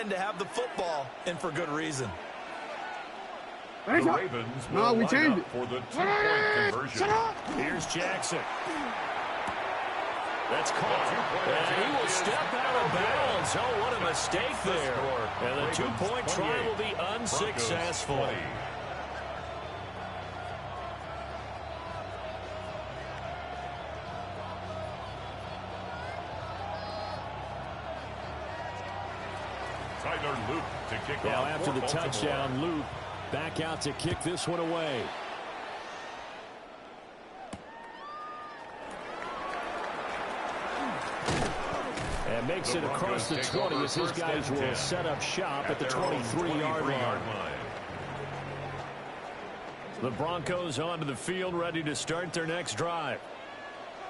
in to have the football, and for good reason. The Ravens will line up for the two-point conversion. Here's Jackson. That's caught. And he will step out of bounds. Oh, what a mistake there. And the two-point try will be unsuccessful. Tyler Luke to kick now off. After the touchdown, Luke back out to kick this one away. And makes it across the 20 as his guys will set up shop at the 23-yard line. The Broncos onto the field, ready to start their next drive.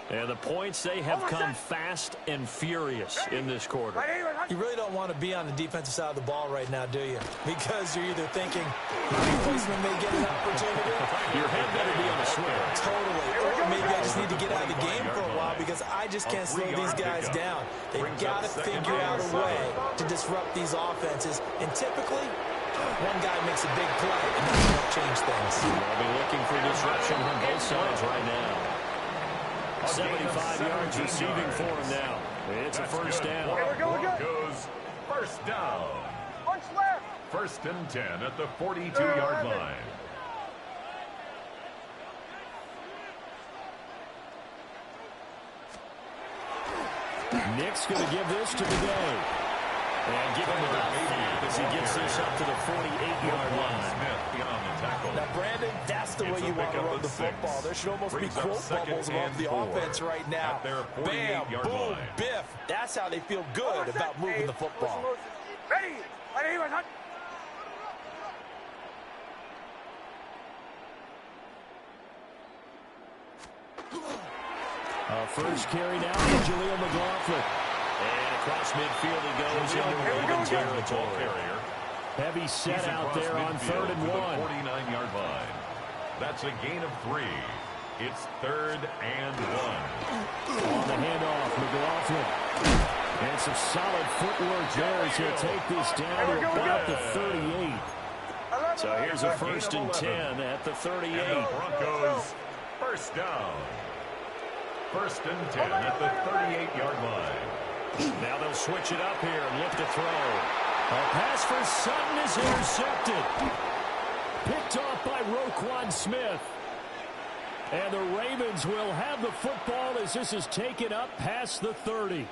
And the points, they have come fast and furious in this quarter. You really don't want to be on the defensive side of the ball right now, do you? Because you're either thinking, my replacement may get an opportunity. Your head better be on the switch. Totally. Or maybe I just need to get out of the game for a while because I just can't slow these guys down. They've got to figure out a way to disrupt these offenses. And typically, one guy makes a big play, and that's going to change things. They'll be looking for disruption from both sides right now. 75 yards receiving for him now. It's a first down. Broncos first down. First and 10 at the 42-yard line. Nick's going to give this to the day. And give him about 5 as he gets this up to the 48-yard line. Now, Brandon, that's the way you want to run the football. There should almost be quote bubbles above the offense right now. Bam, boom, biff. That's how they feel good about moving the football. First carry now to Jaleel McLaughlin. And across midfield he goes into Raven territory. Heavy set out there on 3rd and 1. 49-yard line. That's a gain of 3. It's 3rd and 1. On the handoff, McLaughlin. And some solid footwork there as he'll take this down to about the 38. So here's a first and 10 at the 38. And the Broncos first down. First and 10 at the 38-yard line. Now they'll switch it up here and look to throw. A pass for Sutton is intercepted. Picked off by Roquan Smith. And the Ravens will have the football as this is taken up past the 30.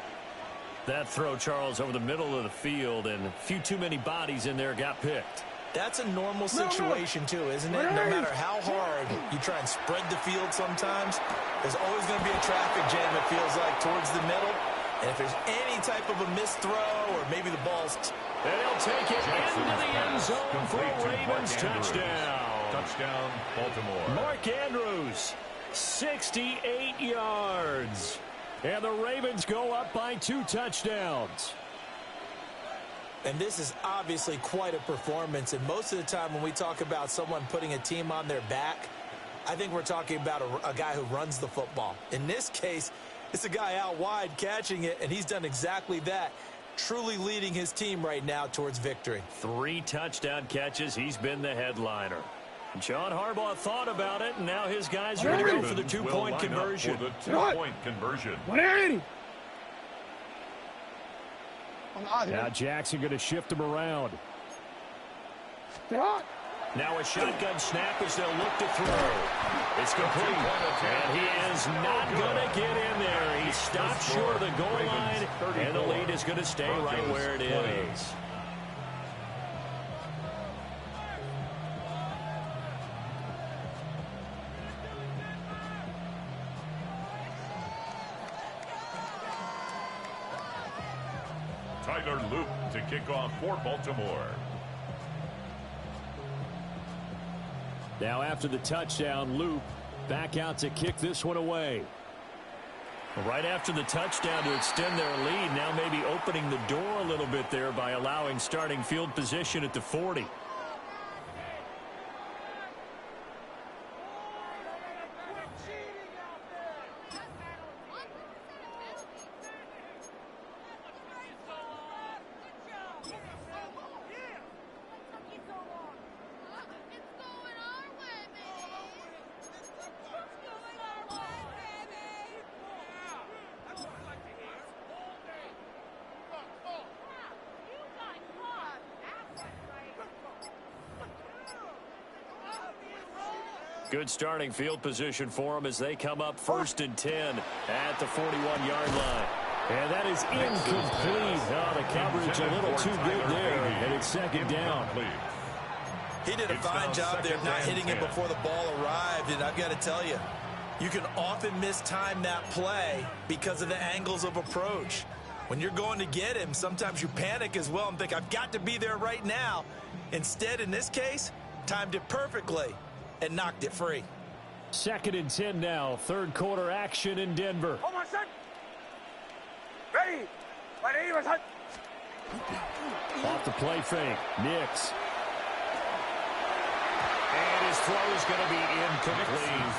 That throw, Charles, over the middle of the field, and a few too many bodies in there got picked. That's a normal situation, too, isn't it? No matter how hard you try and spread the field sometimes, there's always going to be a traffic jam, it feels like, towards the middle. And if there's any type of a missed throw or maybe the ball's... And he'll take it into the end zone for a Ravens touchdown. Touchdown, Baltimore. Mark Andrews, 68 yards. And the Ravens go up by 2 touchdowns. And this is obviously quite a performance. And most of the time when we talk about someone putting a team on their back, I think we're talking about a guy who runs the football. In this case, it's a guy out wide catching it, and he's done exactly that, truly leading his team right now towards victory. 3 touchdown catches. He's been the headliner. John Harbaugh thought about it, and now his guys are going to go for the 2-point conversion. For the 2-point conversion. Now Jackson going to shift him around. Now a shotgun snap as they'll look to throw. It's complete. And he is not going to get in there. He stopped short of the goal line, and the lead is going to stay right where it is. Tyler Luke to kick off for Baltimore. Now after the touchdown, Luke back out to kick this one away. Right after the touchdown to extend their lead, now maybe opening the door a little bit there by allowing starting field position at the 40. Good starting field position for them as they come up 1st and 10 at the 41-yard line. And that is incomplete. Oh, the coverage a little too good there, and it's 2nd down. He did a fine job there of not hitting it before the ball arrived, and I've got to tell you, you can often mistime that play because of the angles of approach. When you're going to get him, sometimes you panic as well and think, I've got to be there right now. Instead, in this case, timed it perfectly and knocked it free. 2nd and 10 now, 3rd quarter action in Denver. Ready? Off the play fake, Nix. And his throw is going to be incomplete.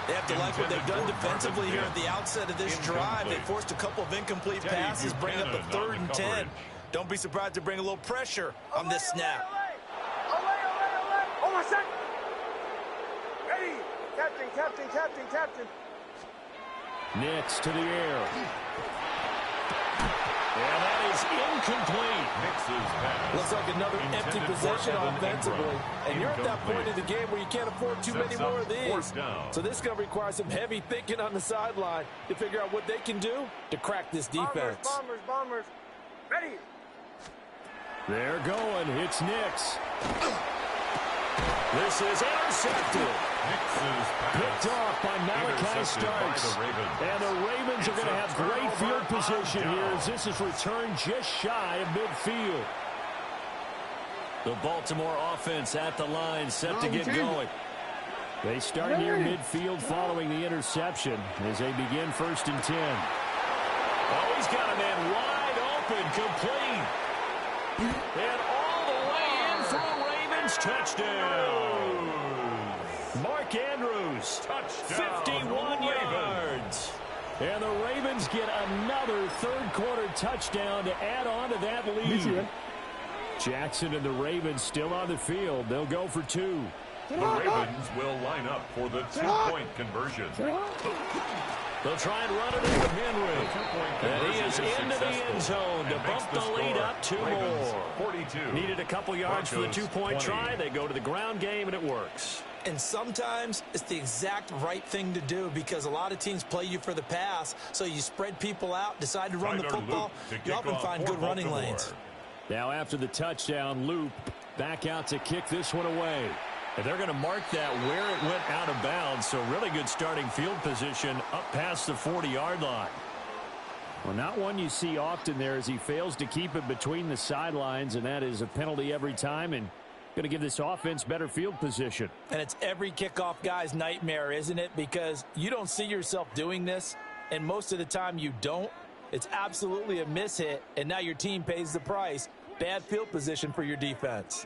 They have to like what they've done defensively here at the outset of this drive. They forced a couple of incomplete passes, bring up a 3rd and 10. Don't be surprised to bring a little pressure on this snap. Ready? Captain. Nix to the air. And that is incomplete. Looks like another empty possession offensively. And you're at that point in the game where you can't afford too many more of these. So this is going to require some heavy thinking on the sideline to figure out what they can do to crack this defense. Bombers. Ready? They're going. It's Nix. This is intercepted. Picked off by Malachi Starks. And the Ravens are going to have great field position here as this is returned just shy of midfield. The Baltimore offense at the line, set to get going. They start near midfield following the interception as they begin 1st and 10. Oh, he's got a man wide open, complete. And all the way in for a Ravens touchdown. Mark Andrews, 51 yards. And the Ravens get another 3rd quarter touchdown to add on to that lead. Jackson and the Ravens still on the field. They'll go for 2. The Ravens will line up for the 2-point conversion. They'll try and run it in with Henry. And he is into the end zone to bump the lead up 2 more. 42. Needed a couple yards for the 2-point try. They go to the ground game, and it works. And sometimes it's the exact right thing to do because a lot of teams play you for the pass. So you spread people out, decide to run the football. You often find good running lanes. Now after the touchdown, Loop back out to kick this one away. And they're going to mark that where it went out of bounds. So really good starting field position up past the 40-yard line. Well, not one you see often there as he fails to keep it between the sidelines, and that is a penalty every time and going to give this offense better field position. And it's every kickoff guy's nightmare, isn't it? Because you don't see yourself doing this, and most of the time you don't. It's absolutely a mishit, and now your team pays the price. Bad field position for your defense.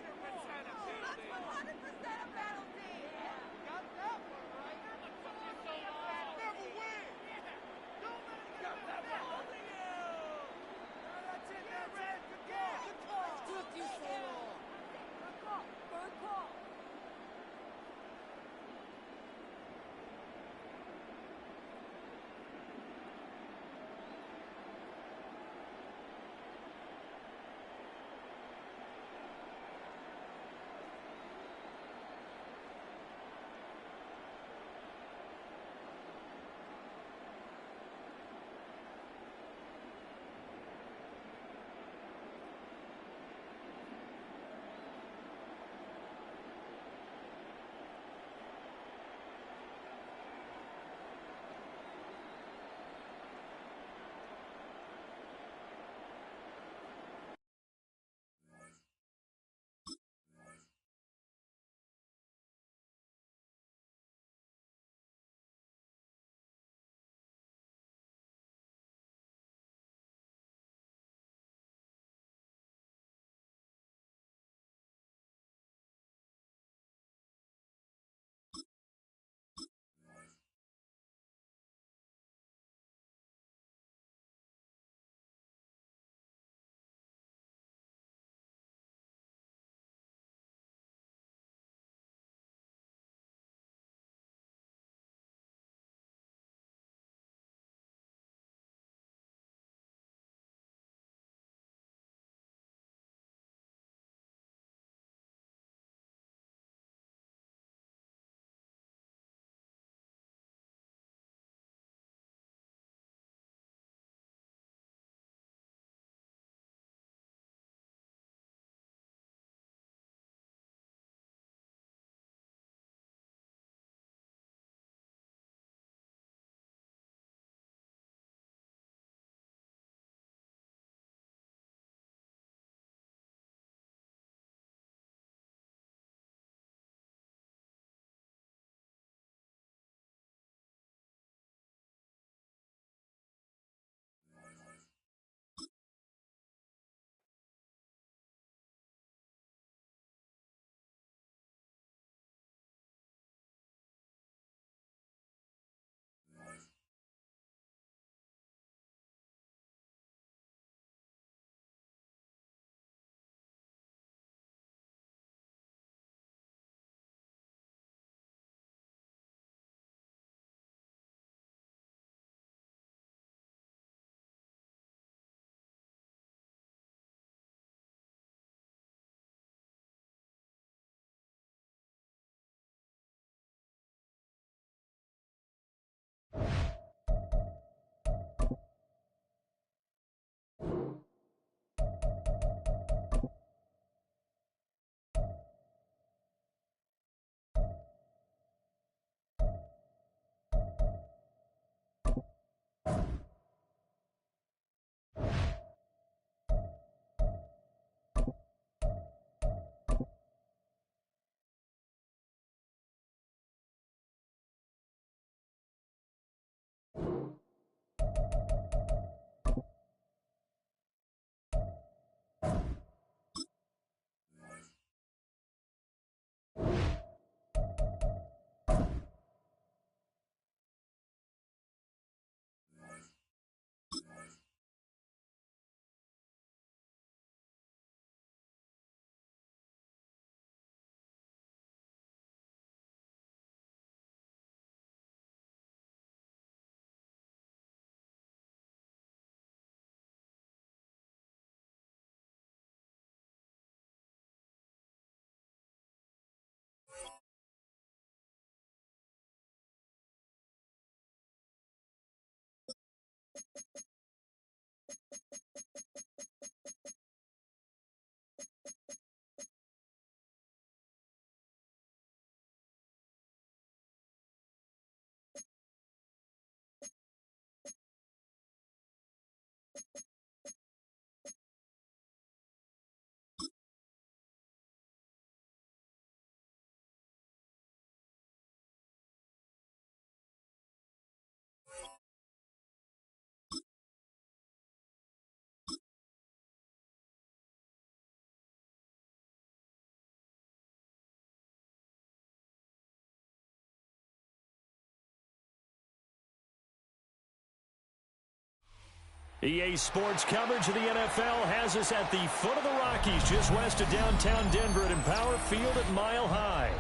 EA Sports coverage of the NFL has us at the foot of the Rockies, just west of downtown Denver at Empower Field at Mile High.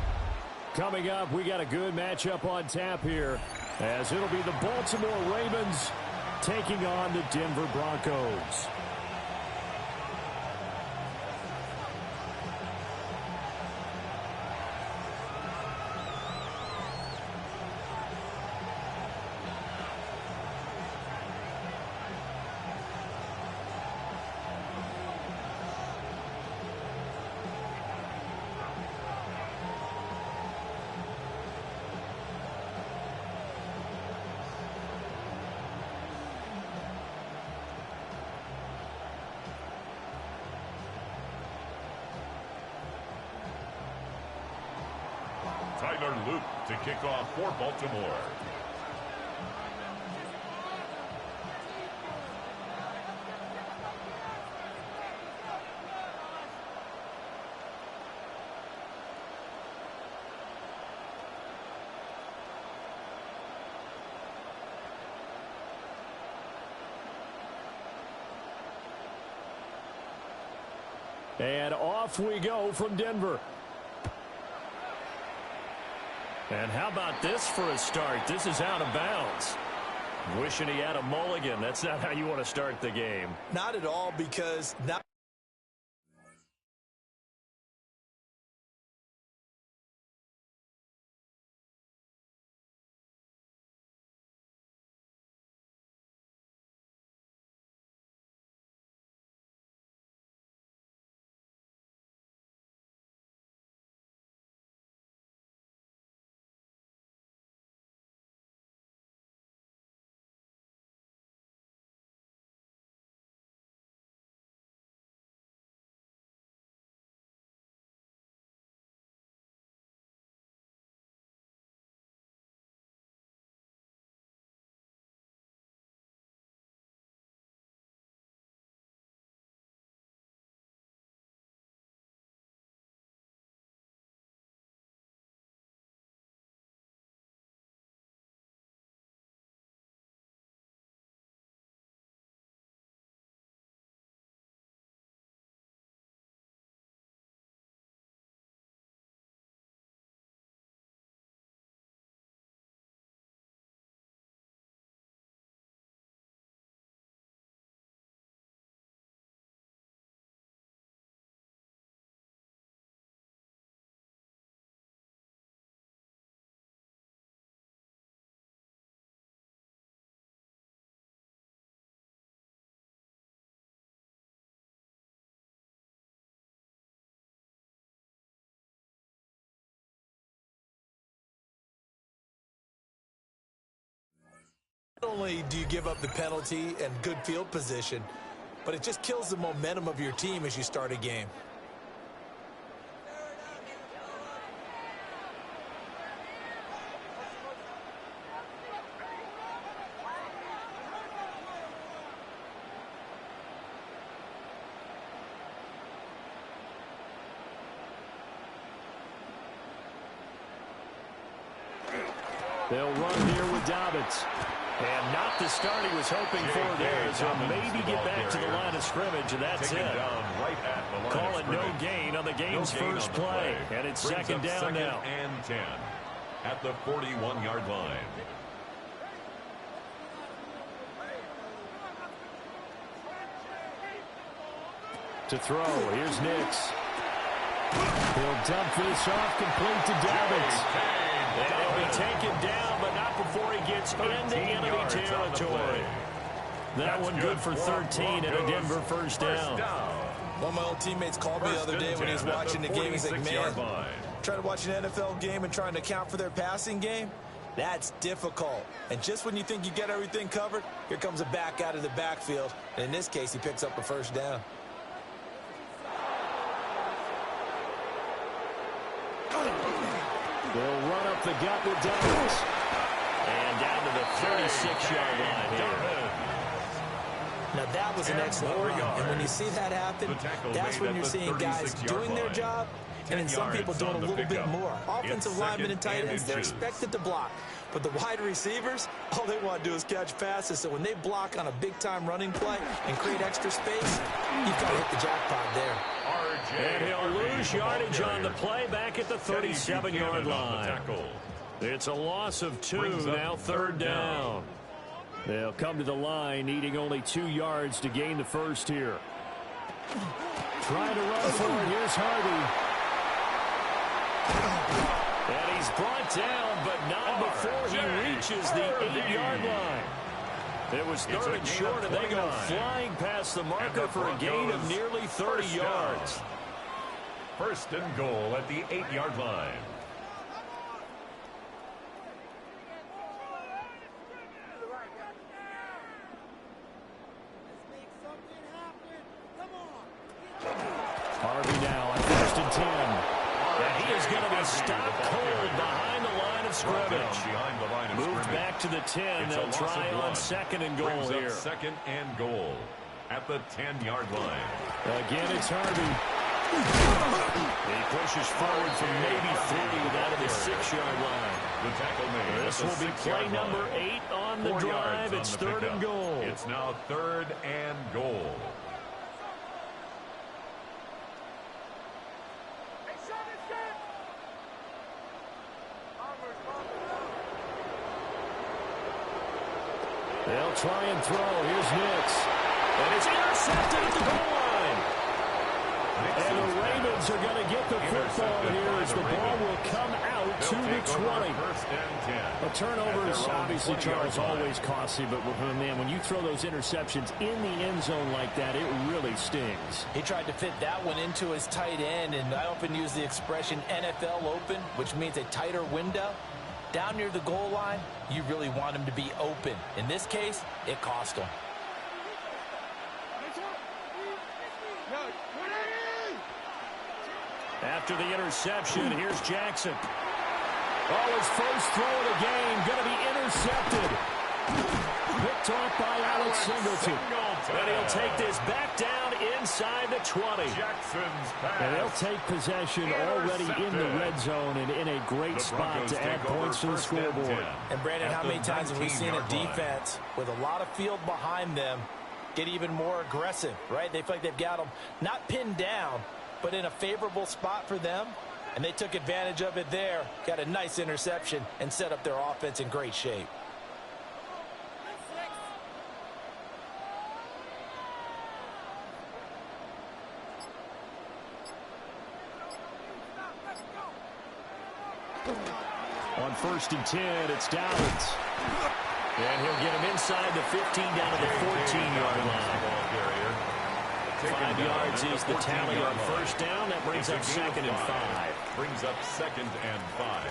Coming up, we got a good matchup on tap here, as it'll be the Baltimore Ravens taking on the Denver Broncos. Tyler Luke to kick off for Baltimore. And off we go from Denver. And how about this for a start? This is out of bounds. Wishing he had a mulligan. That's not how you want to start the game. Not at all, because now not only do you give up the penalty and good field position, but it just kills the momentum of your team as you start a game. They'll run here with Dobbins. And not the start he was hoping for there. So maybe get back to the line of scrimmage, and that's it. Call it no gain on the game's first play. And it's second down now. And 10 at the 41-yard line. To throw, here's Nix. He'll dump this off complete to Dobbins. And he'll be taken down, but not before he gets into enemy territory. That one good for 13 and a Denver first down. One of my old teammates called me the other day when he was watching the game. He's like, man, trying to watch an NFL game and trying to account for their passing game, that's difficult. And just when you think you get everything covered, here comes a back out of the backfield. And in this case, he picks up a first down. They'll run up the gut with Downs. And down to the 36-yard line here. Now, that was an excellent run. And when you see that happen, that's when you're seeing guys doing their job, and then some people doing a little bit more. Offensive linemen and tight ends, they're expected to block. But the wide receivers, all they want to do is catch passes. So when they block on a big-time running play and create extra space, you've got to hit the jackpot there. And he'll lose yardage on the play back at the 37-yard line. It's a loss of 2, now third down. They'll come to the line, needing only 2 yards to gain the first here. Trying to run for it. Here's Harvey. And he's brought down, but not before he reaches the 8-yard line. It was third and short, and they go flying past the marker for a gain of nearly 30 yards. First and goal at the 8-yard line. Harvey now on first and 10. And he is going to be stopped cold behind the line of scrimmage. Moved back to the 10. They'll try on second and goal here. Second and goal at the 10-yard line. Again, it's Harvey. He pushes forward from maybe 3 out of the 6-yard line. The tackle made. This will be play number 8 on the drive. It's third and goal. It's now third and goal. They'll try and throw. Here's Nix. And it's intercepted at the goal line. And the Ravens are going to get the football here as the ball will come out to the 20. A turnover is obviously, Charles, always costly, but man, when you throw those interceptions in the end zone like that, it really stings. He tried to fit that one into his tight end, and I often use the expression NFL open, which means a tighter window. Down near the goal line, you really want him to be open. In this case, it cost him. After the interception, here's Jackson. Oh, his first throw of the game, going to be intercepted. Picked off by Alex Singleton. And he'll take this back down inside the 20. And they'll take possession already in the red zone and in a great spot to add points to the scoreboard. And, Brandon, how many times have we seen a defense with a lot of field behind them get even more aggressive, right? They feel like they've got them not pinned down, but in a favorable spot for them. And they took advantage of it there, got a nice interception, and set up their offense in great shape. On first and 10, it's Downs. And he'll get him inside the 15 down to the 14-yard line. 5 yards is the tally on first down. That brings up second and 5. Brings up second and 5.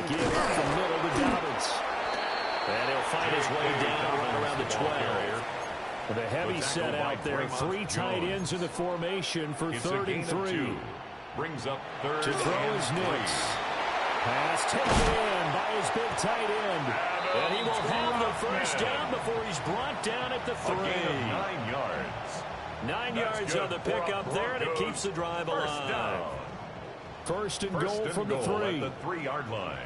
Again, up the middle to Dobbins. And he'll find his way down right around the 12. With a heavy set out there. 3 tight ends in the formation for third and 3. Brings up third. To throw his Nix. Pass taken in by his big tight end. And he will have the first down before he's brought down at the 3. 9 yards. 9 yards on the pickup there, and it keeps the drive alive. First and goal from the 3. At the 3-yard line.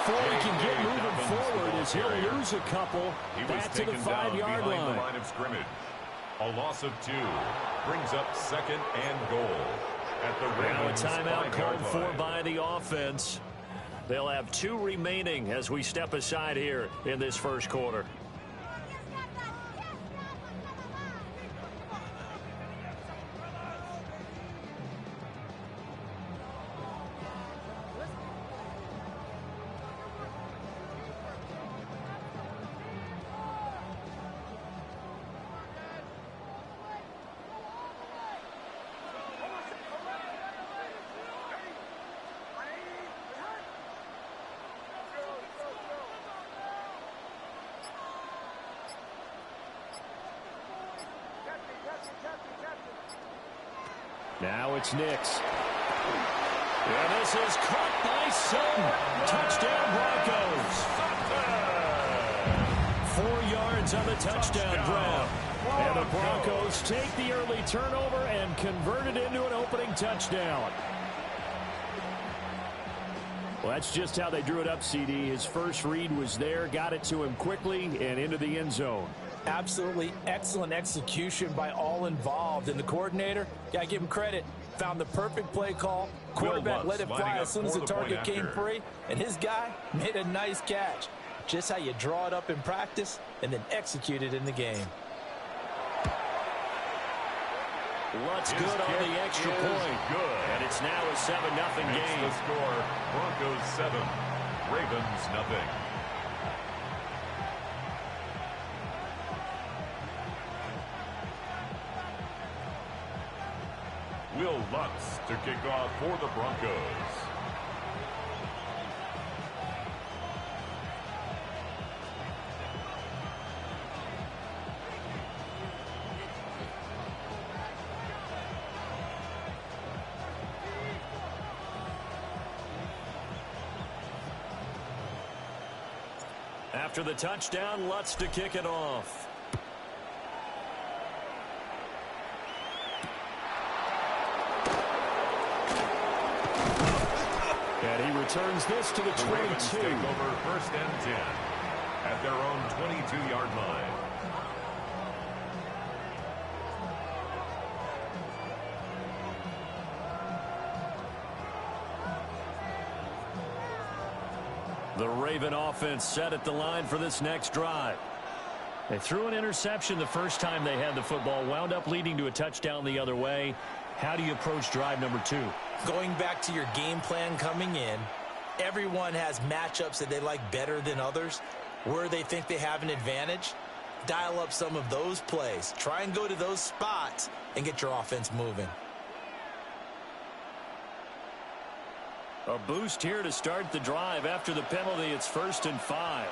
before he can get moving forward as he'll lose a couple back to the 5-yard line. The line of scrimmage. A loss of 2 brings up 2nd and goal at the Ravens' now a timeout called for line. by the offense. They'll have 2 remaining as we step aside here in this first quarter. Now it's Nix. And this is caught by Sutton. Touchdown Broncos. 4 yards on the touchdown grab. And the Broncos take the early turnover and convert it into an opening touchdown. Well, that's just how they drew it up, CD. His first read was there, got it to him quickly, and into the end zone. Absolutely excellent execution by all involved. And the coordinator, got to give him credit, found the perfect play call. Quarterback let it fly as soon as the target came free. And his guy made a nice catch. Just how you draw it up in practice and then execute it in the game. What's good on the extra point. Good. And it's now a 7-0 game. The score, Broncos 7, Ravens 0. Will Lutz to kick off for the Broncos. After the touchdown, Lutz to kick it off. And he returns this to the 22. Ravens take over 1st and 10 at their own 22-yard line. The Raven offense set at the line for this next drive. They threw an interception the first time they had the football, wound up leading to a touchdown the other way. How do you approach drive number 2? Going back to your game plan coming in, everyone has matchups that they like better than others, where they think they have an advantage. Dial up some of those plays. Try and go to those spots and get your offense moving. A boost here to start the drive. After the penalty, it's 1st and 5.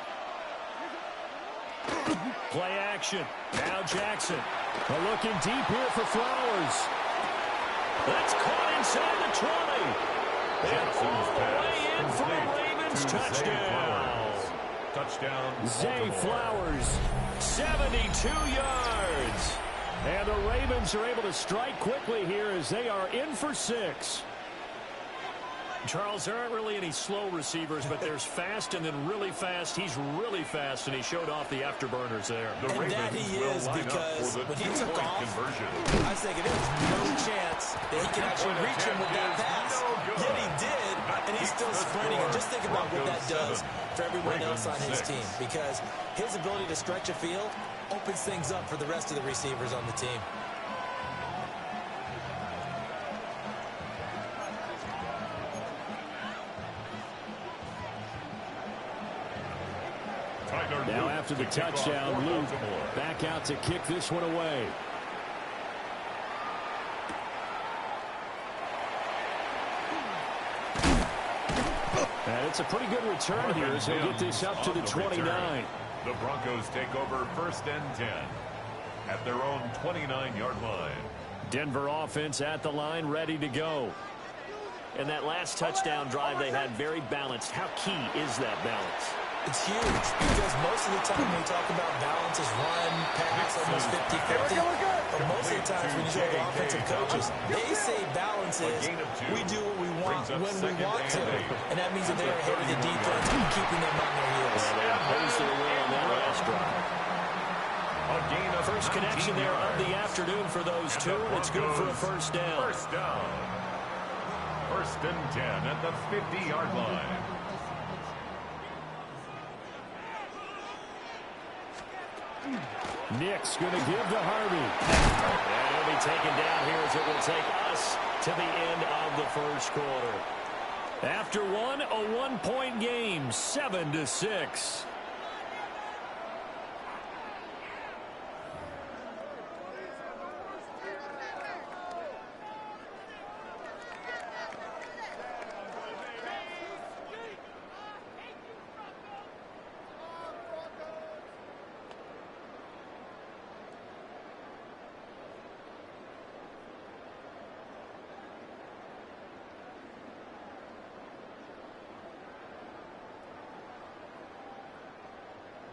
Play action. Now Jackson. Looking deep here for Flowers. That's caught inside the 20. And all the way in for a Ravens touchdown. Touchdown. Zay Flowers, 72 yards. And the Ravens are able to strike quickly here as they are in for 6. Charles, there aren't really any slow receivers, but there's fast and then really fast. He's really fast, and he showed off the afterburners there. And that he is, because when he took off, I was thinking there's no chance that he can actually reach him with that pass. Yet he did, and he's still sprinting. And just think about what that does for everyone else on his team, because his ability to stretch a field opens things up for the rest of the receivers on the team. Now after the touchdown, Luke back out to kick this one away. And it's a pretty good return here as he'll get this up to the 29. The Broncos take over 1st and 10 at their own 29-yard line. Denver offense at the line, ready to go. And that last touchdown drive they had very balanced. How key is that balance? It's huge because most of the time when we talk about balance is run, pass, almost 50-50. But most of the times when you talk to offensive coaches, they say balance is we do what we want when we want to. And that means that they're ahead of the defense and keeping them on their heels. Well, they imposed their will on that last drive. First connection there of the afternoon for those two, and it's good for a first down. First down. First and 10 at the 50-yard line. Nick's going to give to Harvey. And he'll be taken down here as it will take us to the end of the first quarter. After one, a one-point game, 7-6.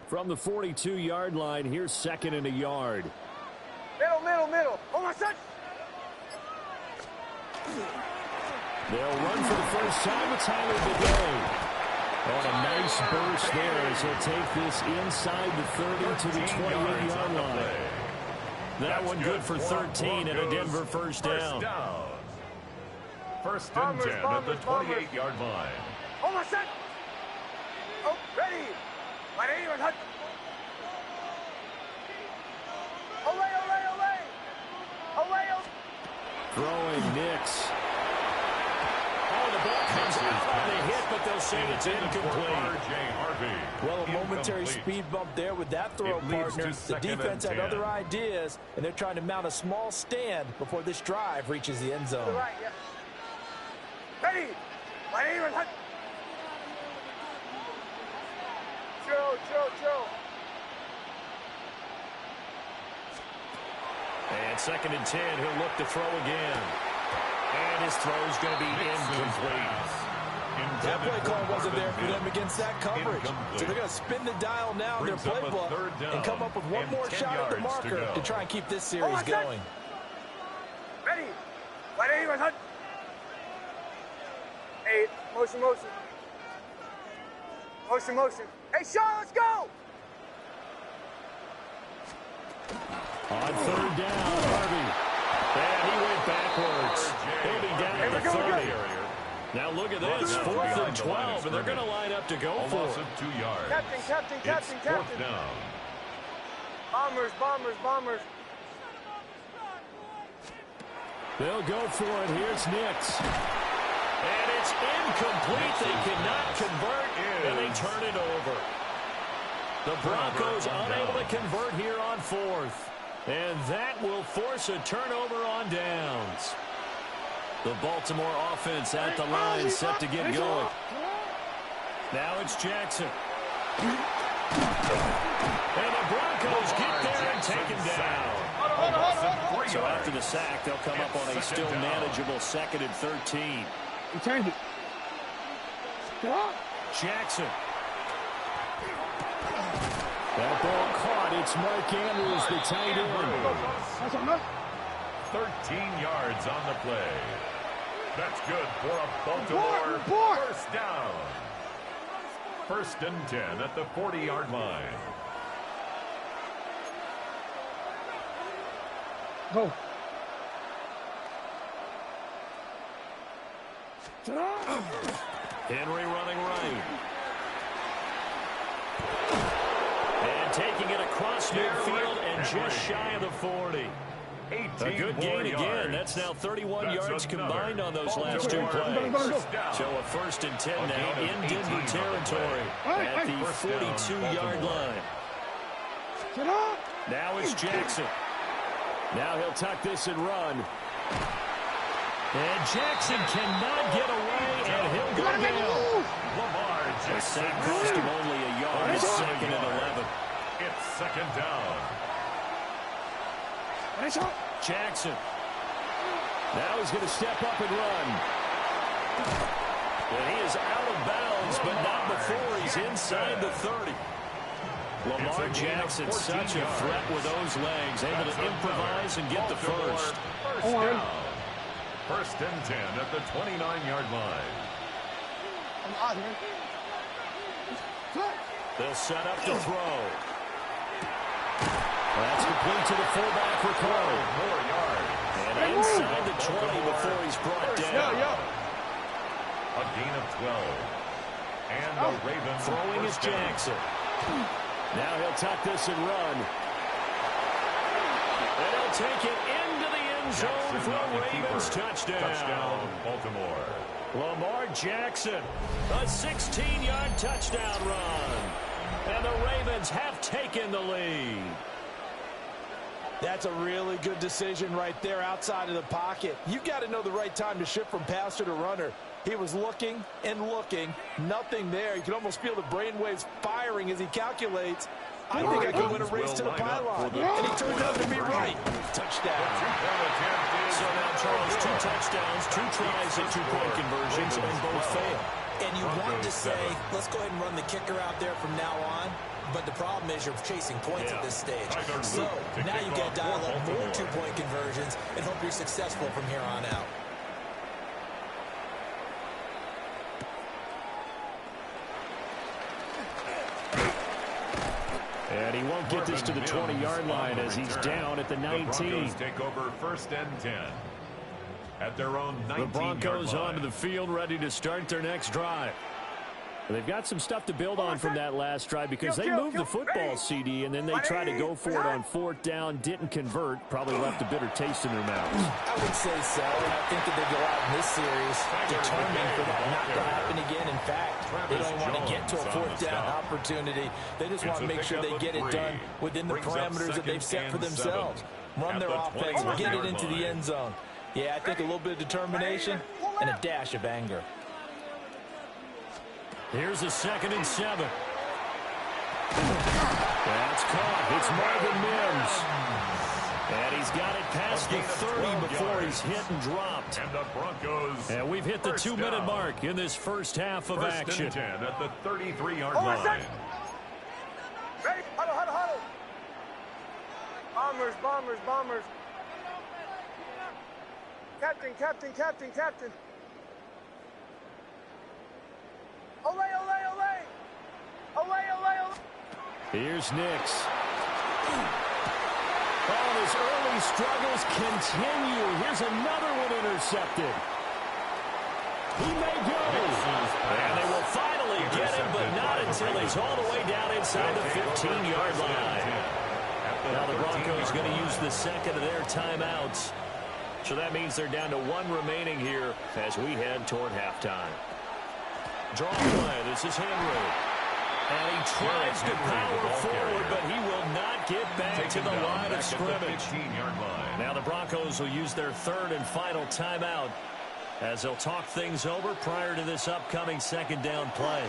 From the 42-yard line, here's second and a yard. Middle. Oh, my son. They'll run for the first time. It's Howard today. Oh, a nice burst there as he'll take this inside the 30 to the 28-yard line. That one good for 13 and a Denver first down. First and 10 at the 28-yard line. Oh, my son. Oh, ready. My name is Hut. Olay. Throwing Nix. Oh, the ball comes out on the hit, but they'll say it's incomplete. Well, a momentary speed bump there with that throw, partner. The defense had other ideas, and they're trying to mount a small stand before this drive reaches the end zone. Right, yeah. Ready. My name is Hut. Joe. And second and 10, he'll look to throw again. And his throw's going to be incomplete. That play call wasn't there for them against that coverage. So they're going to spin the dial now in their playbook and come up with one more shot at the marker to try and keep this series going. Ready. My name is Hut. 8. Motion. Hey, Sean, let's go! On third down, Harvey. And he went backwards. He'll be down at the 30. Now look at this, 4th and 12, and they're going to line up to go for it. 2 yards. Captain. Fourth down. Bombers. They'll go for it. Here's Nix. And it's incomplete. They cannot convert, and they turn it over. The Broncos unable to convert here on 4th. And that will force a turnover on downs. The Baltimore offense at the line, set to get going. Now it's Jackson. And the Broncos get there and take him down. So after the sack, they'll come up on a still manageable 2nd and 13. Change it. Jackson. That ball caught. It's Mark Andrews, the tight end. 13 yards on the play. That's good for a Baltimore first down. First and 10 at the 40-yard line. Go. Henry running right. And taking it across midfield and just shy of the 40. A good gain again. That's now 31 yards combined on those last two plays. So a first and 10 now in Denver territory at the 42-yard line. Now it's Jackson. Now he'll tuck this and run. And Jackson cannot get away, and he'll go down. The sack cost him only a yard. It's 2nd and 11. It's 2nd down. Jackson. Now he's going to step up and run. And he is out of bounds, but not before he's inside the 30. Lamar Jackson, such a threat with those legs, able to improvise and get the first. First down. First and 10 at the 29-yard line. They'll set up to throw. That's complete to the fullback for Powell. More yards. And inside the 20 before he's brought down. A gain of 12. And the Ravens throwing is Jackson. Now he'll tuck this and run. And he'll take it into the end zone for a Ravens touchdown. Touchdown, Baltimore. Lamar Jackson, a 16-yard touchdown run. And the Ravens have taken the lead. That's a really good decision right there outside of the pocket. You've got to know the right time to shift from passer to runner. He was looking and looking, nothing there. You can almost feel the brainwaves firing as he calculates. I think I can win a race to the pylon. And he turned out to be right. Touchdown. So now, Charles, 2 touchdowns, 2 tries at 2-point conversions, and both fail. And you want to say, let's go ahead and run the kicker out there from now on. But the problem is you're chasing points at this stage. So now you got to dial up more 2-point conversions and hope you're successful from here on out. And he won't get this to the 20-yard line as he's down at the 19. The Broncos take over first and 10 at their own 19-yard line. The Broncos onto the field, ready to start their next drive. They've got some stuff to build on from that last drive because they moved the football, CD, and then they tried to go for it on 4th down, didn't convert, probably left a bitter taste in their mouths. I would say so, and I think that they go out in this series determined for that not to happen again. In fact, they don't want to get to a 4th down opportunity. They just want to make sure they get it done within the parameters that they've set for themselves. Run their offense, get it into the end zone. Yeah, I think a little bit of determination and a dash of anger. Here's a 2nd and 7. That's caught. It's Marvin Mims. And he's got it past the 30 before he's hit and dropped. And the Broncos. And we've hit the 2-minute mark in this first half of action. First and 10 at the 33-yard line. Ready? Huddle, huddle, huddle. Bombers, bombers, bombers. Captain, captain, captain, captain. Ole, ole, ole! Ole, ole, ole! Here's Nix. Oh, his early struggles continue. Here's another one intercepted. He may go. And they will finally get him, but not until he's all the way down inside the 15-yard line. Now the Broncos going to use the second of their timeouts. So that means they're down to 1 remaining here as we head toward halftime. Draw play. This is Henry. And he tries to power forward, but he will not get back to the line of scrimmage. Now the Broncos will use their 3rd and final timeout as they'll talk things over prior to this upcoming 2nd down play.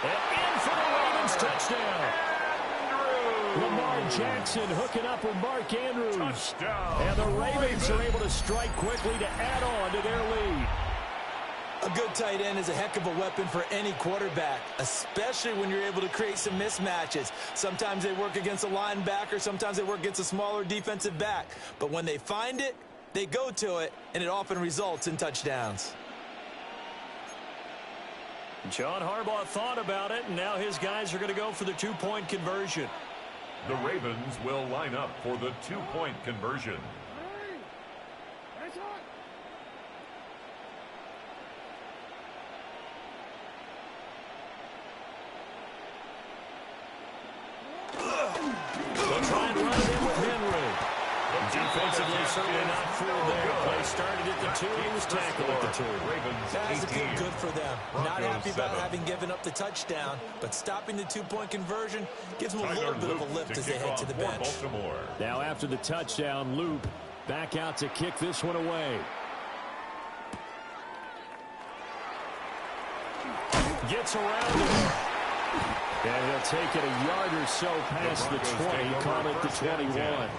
And in for the Ravens touchdown. Lamar Jackson hooking up with Mark Andrews. Touchdown. And the Ravens are able to strike quickly to add on to their lead. A good tight end is a heck of a weapon for any quarterback, especially when you're able to create some mismatches. Sometimes they work against a linebacker, sometimes they work against a smaller defensive back. But when they find it, they go to it, and it often results in touchdowns. John Harbaugh thought about it, and now his guys are going to go for the 2-point conversion. The Ravens will line up for the 2-point conversion. They'll try and run it in with Henry. Defensively, certainly not fooled there. Play started at the 2, and he was tackled at the 2. That's good for them. Not happy about having given up the touchdown, but stopping the 2-point conversion gives them a little bit of a lift as they head to the bench. Now after the touchdown, Loop back out to kick this one away. Gets around it. And he'll take it a yard or so past the 20, call it the 21.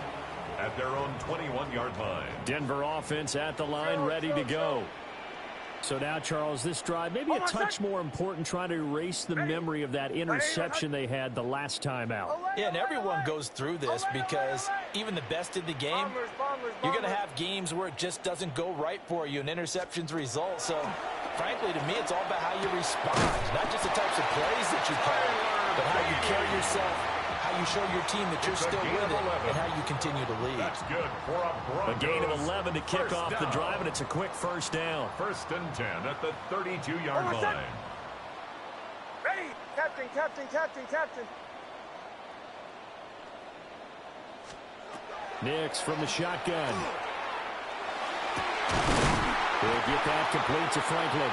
At their own 21-yard line. Denver offense at the line, ready to go. So now, Charles, this drive maybe a touch more important, trying to erase the memory of that interception they had the last time out. Yeah, and everyone goes through this because even the best in the game, you're going to have games where it just doesn't go right for you, and interceptions result. So, frankly, to me, it's all about how you respond, not just the types of plays that you call, but how you carry yourself, how you show your team that you're still with it, and how you continue to lead. That's good for a gain of 11 to kick off the drive, and it's a quick first down. 1st and 10 at the 32-yard line. Ready, captain, captain, captain, captain. Nix from the shotgun. He'll get that complete to Franklin.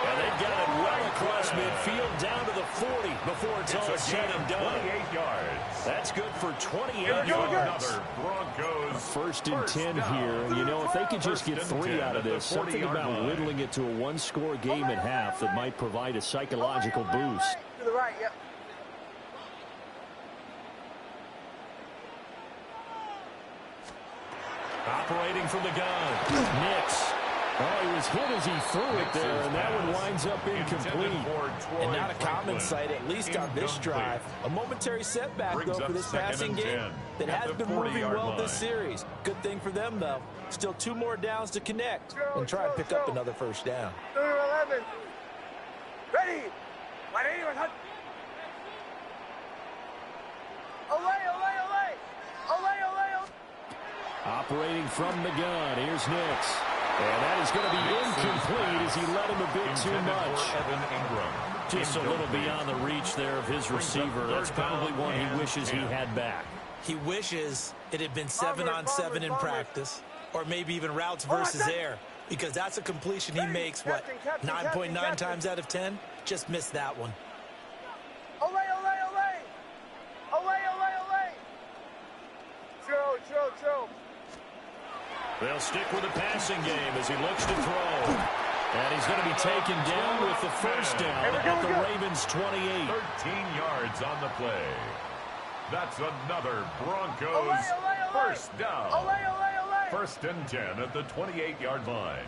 And they've got it well across midfield down to the 40 before it's all said and done. 28 yards. That's good for 28 yards. Another Broncos. First and 10 here. And, you know, if they could just get 3 out of this, something about whittling it to a one-score game at half that might provide a psychological boost. To the right, yep. Operating from the gun. Nix. Oh, he was hit as he threw it there, and that one winds up incomplete. And not a common sight, at least on this drive. A momentary setback, though, for this passing game that has been moving well this series. Good thing for them, though. Still 2 more downs to connect and try and pick up another first down. 11. Ready. My name is Operating from the gun, here's Nix. And that is going to be incomplete as he led him a bit too much. Just a little beyond the reach there of his receiver. That's probably one he wishes he had back. He wishes it had been 7-on-7 in practice, or maybe even routes versus air, because that's a completion he makes, what, 9.9 times out of 10? Just missed that one. Chill. They'll stick with the passing game as he looks to throw. And he's going to be taken down with the first down at the Ravens 28. 13 yards on the play. That's another Broncos first down. 1st and 10 at the 28-yard line.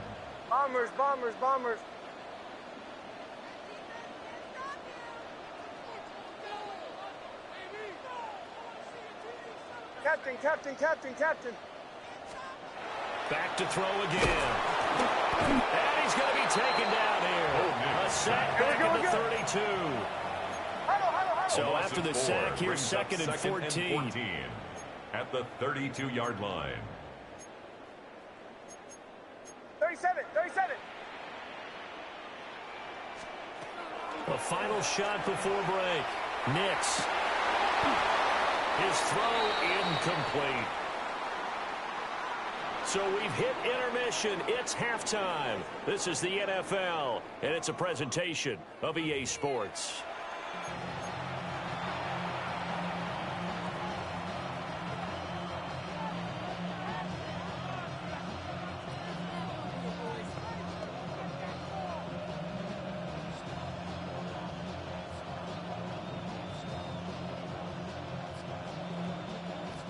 Bombers. Captain. Back to throw again. And he's going to be taken down here. A sack back at the 32. So after the sack, here's 2nd and 14. At the 32-yard line. 37. The final shot before break. Nix. His throw incomplete. So we've hit intermission. It's halftime. This is the NFL, and it's a presentation of EA Sports.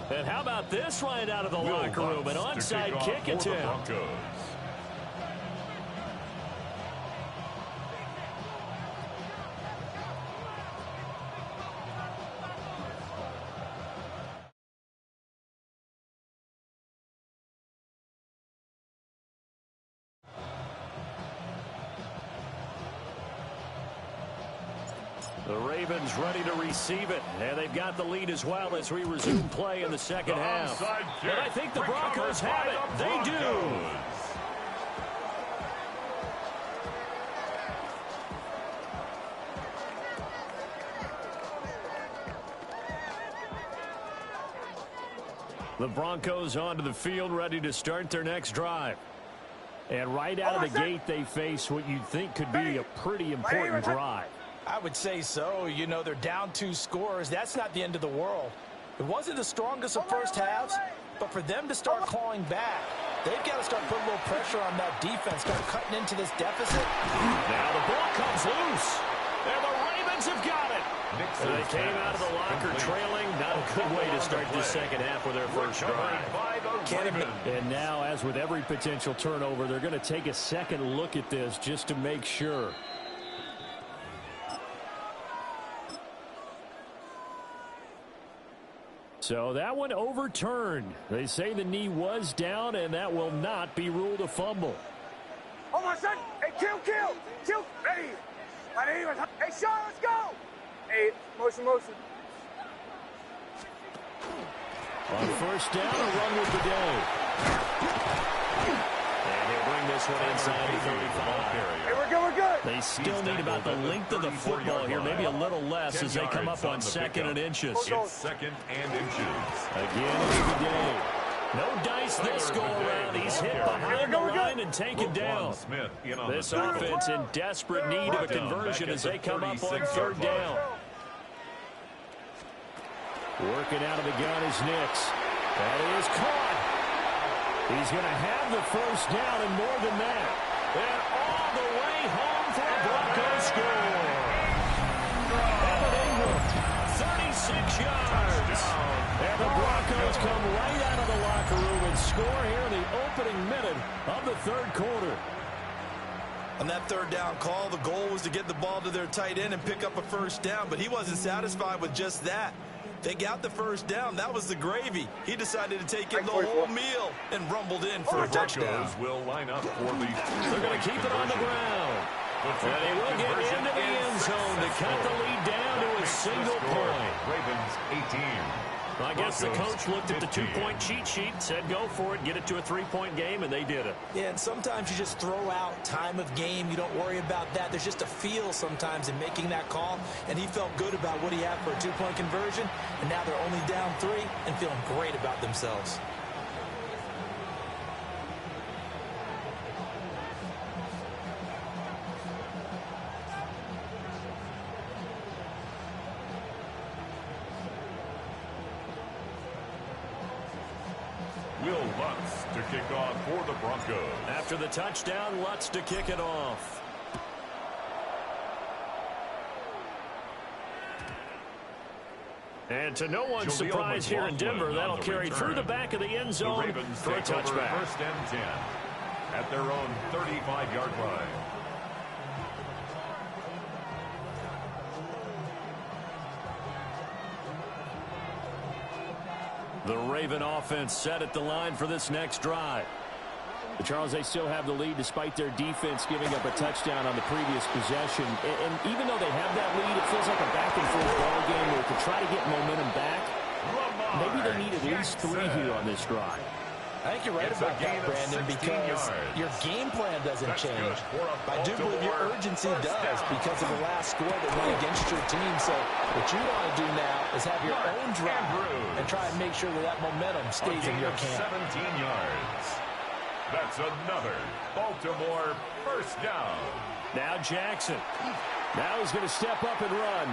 And how about this right out of the locker room? An onside kick attempt. The Ravens ready to receive it, and they've got the lead as well as we resume play in the second half. And I think the Broncos have it. They do. The Broncos onto the field, ready to start their next drive. And right out of the gate, they face what you'd think could be a pretty important drive. I would say so. You know, they're down 2 scores. That's not the end of the world. It wasn't the strongest of first halves, but for them to start clawing back, they've got to start putting a little pressure on that defense, start cutting into this deficit. Now the ball comes loose, and the Ravens have got it. And they came out of the locker trailing. Not a good way to start the second half with their first drive. And now, as with every potential turnover, they're going to take a second look at this just to make sure. So that one overturned. They say the knee was down, and that will not be ruled a fumble. Hold on, son. Hey, kill. Ready. My name is... Hey, Sean, let's go. Hey, motion. On first down, a run with the day. And he'll bring this one inside the 35. Hey, we're good. They still need about the length of the football here, maybe a little less as they come up on second and inches. It's second and inches. Again, it's the day. No dice this go around. He's hit behind the line and taken down. This offense in desperate need of a conversion as they come up on third down. Working out of the gun is Nix. That is caught. He's going to have the first down and more than that. And all the way home for a Broncos score. Evan Ingram, 36 yards. And the Broncos come right out of the locker room and score here in the opening minute of the third quarter. On that third down call, the goal was to get the ball to their tight end and pick up a first down, but he wasn't satisfied with just that. They got the first down. That was the gravy. He decided to take in the whole meal and rumbled in for a touchdown. Will line up for the... They're going to keep it on the ground. And he will get into the end zone to cut the lead down to a single point. Ravens 18. I guess the coach looked at the two-point cheat sheet, said go for it, get it to a three-point game, and they did it. Yeah, and sometimes you just throw out time of game. You don't worry about that. There's just a feel sometimes in making that call, and he felt good about what he had for a two-point conversion, and now they're only down 3 and feeling great about themselves. Will Lutz to kick off for the Broncos. After the touchdown, Lutz to kick it off. And to no one's surprise here in Denver, that'll carry through the back of the end zone for a touchback. First and 10 at their own 35-yard line. The Raven offense set at the line for this next drive. But Charles, they still have the lead despite their defense giving up a touchdown on the previous possession. And even though they have that lead, it feels like a back-and-forth ball game where to try to get momentum back, maybe they need at least 3 here on this drive. I think you're right about that, Brandon, because your game plan doesn't change. I do believe your urgency does because of the last score that went against your team. So what you want to do now is have your own drive and try and make sure that that momentum stays in your camp. 17 yards. That's another Baltimore first down. Now Jackson. Now he's going to step up and run.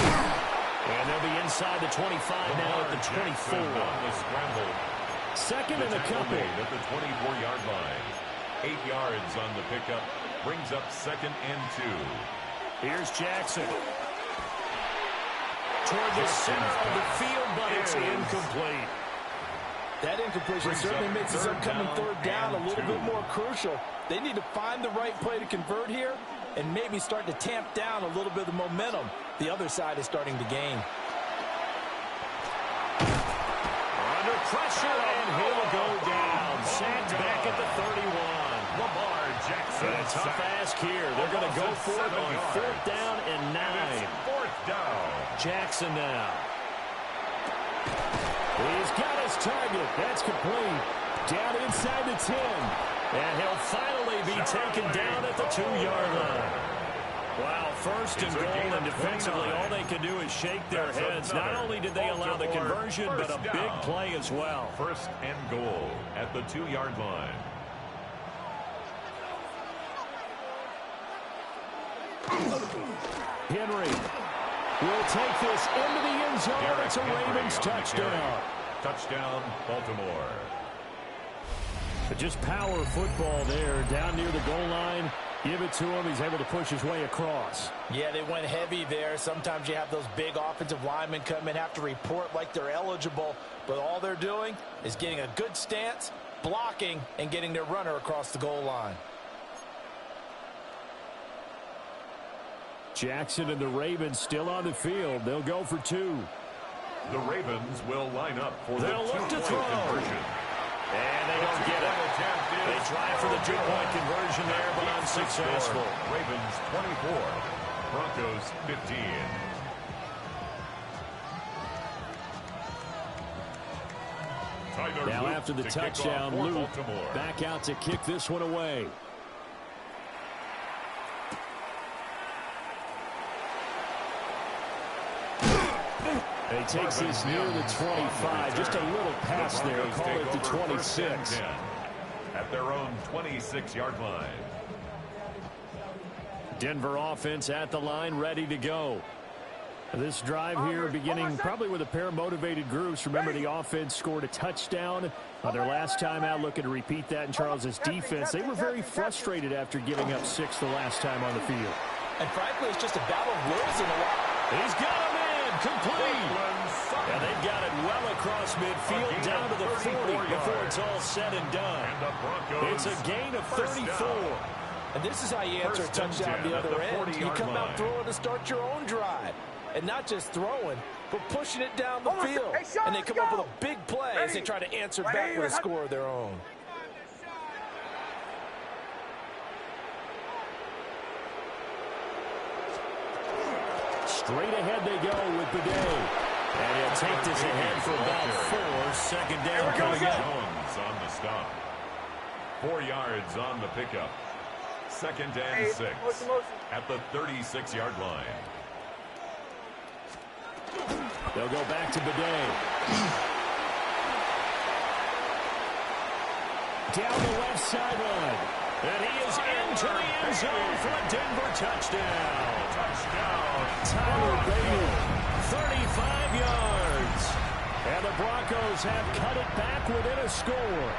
And they'll be inside the 25 now at the 24. On the scramble. Second and a couple. At the 24-yard line. 8 yards on the pickup. Brings up second and 2. Here's Jackson. Toward the center of the field, but it's incomplete. That incompletion certainly makes this upcoming third down a little bit more crucial. They need to find the right play to convert here and maybe start to tamp down a little bit of the momentum the other side is starting to gain. Under pressure, and he'll go down. Sacked back at the 31. Lamar Jackson. And a tough ask here. They're going to go for it on fourth down and 9. Fourth down. Jackson now. He's got his target. That's complete. Down inside the 10. And he'll finally be taken down at the 2-yard line. Wow, first and goal, and defensively all they can do is shake their heads. Not only did they allow the conversion, but a big play as well. First and goal at the 2-yard line. Henry will take this into the end zone. It's a Ravens touchdown. Touchdown, Baltimore. But just power football there down near the goal line. Give it to him. He's able to push his way across. Yeah, they went heavy there. Sometimes you have those big offensive linemen come in, have to report like they're eligible, but all they're doing is getting a good stance, blocking, and getting their runner across the goal line. Jackson and the Ravens still on the field. They'll go for 2. The Ravens will line up for the They'll look to throw. conversion. And they don't get it. They try for the 2-point conversion there, but unsuccessful. Ravens 24, Broncos 15. Tyler Now Luke after the to kick off touchdown, for Luke Baltimore. back out to kick this one away. He takes this near the 25. Just a little pass there. Call it the 26. At their own 26-yard line. Denver offense at the line, ready to go. This drive here beginning probably with a pair of motivated groups. Remember, the offense scored a touchdown on their last time out, looking to repeat that in Charles's defense. They were very frustrated after giving up 6 the last time on the field. And frankly, it's just a battle of wills in a while. He's got him in, complete. And they've got it well across midfield down to the 40 before it's all said and done. It's a gain of 34. And this is how you answer a touchdown the other end. You come out throwing to start your own drive. And not just throwing, but pushing it down the field. And they come up with a big play as they try to answer back with a score of their own. Straight ahead they go with Bidet. And he'll take this ahead for about 4. Second down coming up. Jones on the stop. 4 yards on the pickup. Second and 6 at the 36-yard line. They'll go back to Bidet. Down the left sideline. And he is into the end zone for a Denver touchdown. Tyler Bailey, 35 yards. And the Broncos have cut it back within a score.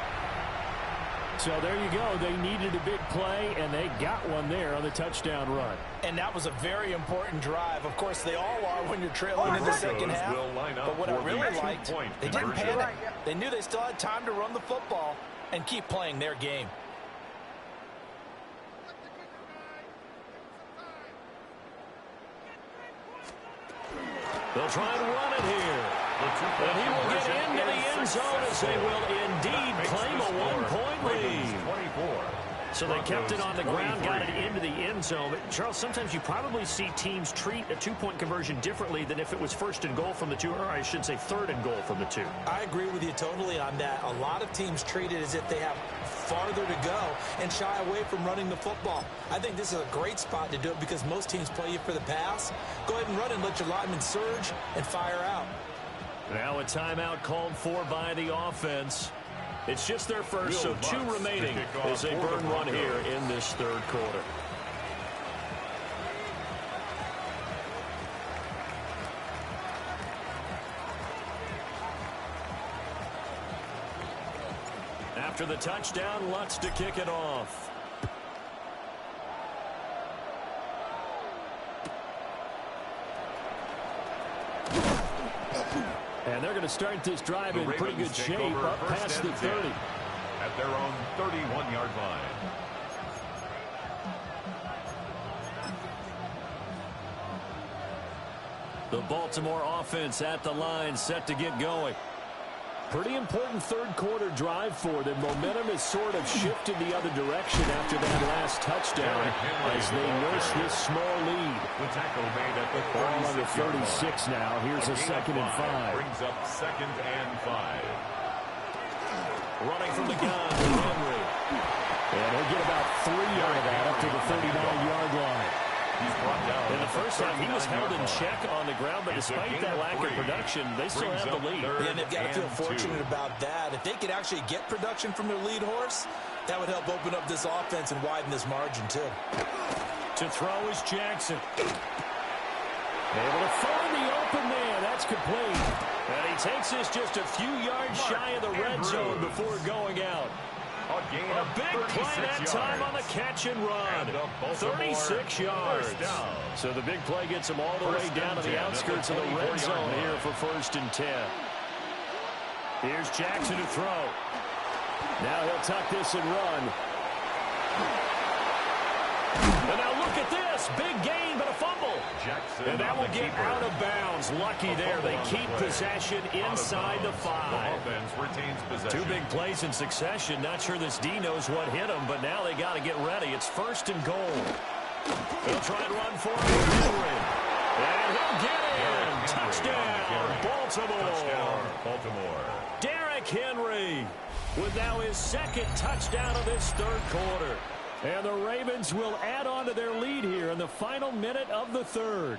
So there you go. They needed a big play, and they got one there on the touchdown run. And that was a very important drive. Of course, they all are when you're trailing in the second half. But what I really liked, they didn't panic. They knew they still had time to run the football and keep playing their game. They'll try and run it here. And he will get into the end zone as they will indeed claim a 1-point lead. So they kept it on the ground, got it into the end zone. But Charles, sometimes you probably see teams treat a 2-point conversion differently than if it was 1st and goal from the 2, or I should say 3rd and goal from the 2. I agree with you totally on that. A lot of teams treat it as if they have farther to go and shy away from running the football. I think this is a great spot to do it because most teams play you for the pass. Go ahead and run and let your linemen surge and fire out. Now a timeout called for by the offense. It's just their first, so 2 remaining as they burn one here in this 3rd quarter. After the touchdown, Lutz to kick it off. And they're going to start this drive in pretty good shape, up past the 30. At their own 31-yard line. The Baltimore offense at the line, set to get going. Pretty important 3rd quarter drive for them. Momentum has sort of shifted the other direction after that last touchdown as they nurse this small lead. The tackle made at the ball on the 36 now. Here's a 2nd and 5. Brings up 2nd and 5. Running from the gun, Henry. And he'll get about 3 out of that up to the 39-yard line. He's brought down. In the first half, he was held in check on the ground, but despite that lack of production, they still have the lead. Yeah, and they've got to feel fortunate about that. If they could actually get production from their lead horse, that would help open up this offense and widen this margin, too. To throw is Jackson. Able to find the open man. That's complete. And he takes this just a few yards shy of the red zone before going out. A big play that time on the catch and run. 36 yards. So the big play gets them all the way down to the outskirts of the red zone here for 1st and 10. Here's Jackson to throw. Now he'll tuck this and run. And now look at this. Big gain, but a fumble. And that will get out of bounds. Lucky there. They keep possession inside the 5. Two big plays in succession. Not sure this D knows what hit him, but now they got to get ready. It's 1st and goal. They'll try and run for him. And he'll get in. Touchdown, Baltimore. Derrick Henry with now his 2nd touchdown of this 3rd quarter. And the Ravens will add on to their lead here in the final minute of the 3rd.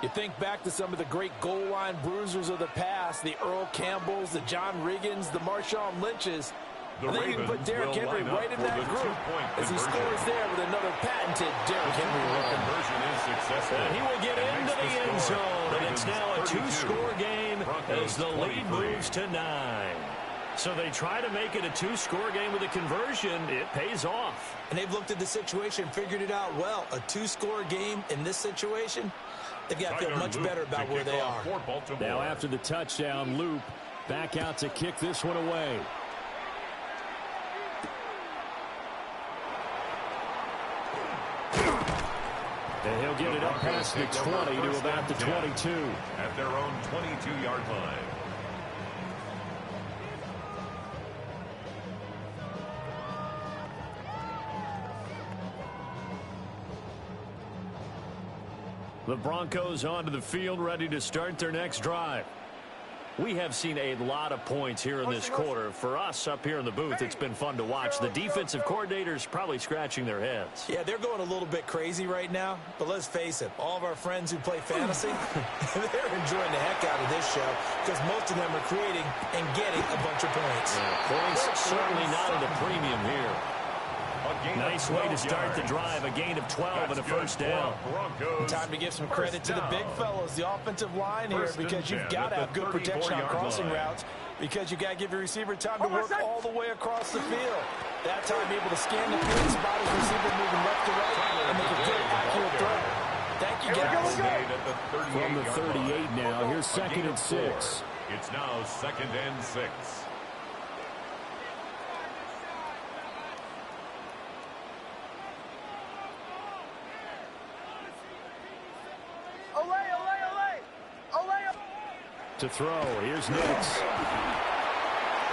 You think back to some of the great goal line bruisers of the past, the Earl Campbells, the John Riggins, the Marshawn Lynches. And then you can put Derrick Henry right in that group as he scores there with another patented Derrick Henry run. And he will get into the end zone, and it's now a 2-score game as the lead moves to 9. So they try to make it a 2-score game with a conversion. It pays off. And they've looked at the situation, figured it out well. A 2-score game in this situation, they've got to feel much better about where they are. Now after the touchdown, Loop back out to kick this one away. And he'll get it up past the 20 to about the 22. At their own 22-yard line. The Broncos onto the field, ready to start their next drive. We have seen a lot of points here in this quarter. For us up here in the booth, it's been fun to watch. The defensive coordinators probably scratching their heads. Yeah, they're going a little bit crazy right now. But let's face it, all of our friends who play fantasy, they're enjoying the heck out of this show because most of them are creating and getting a bunch of points. Yeah, points certainly not at a premium here. Nice way to start the drive. A gain of 12 and a 1st down. Time to give some credit to the big fellows, the offensive line here, because you've got to have good protection on crossing routes, because you've got to give your receiver time to work all the way across the field. That time able to scan the field, spot his receiver moving left to right, and make a good, accurate throw. Thank you, guys. From the 38 now, here's 2nd and 6. It's now 2nd and 6. To throw, here's Nix.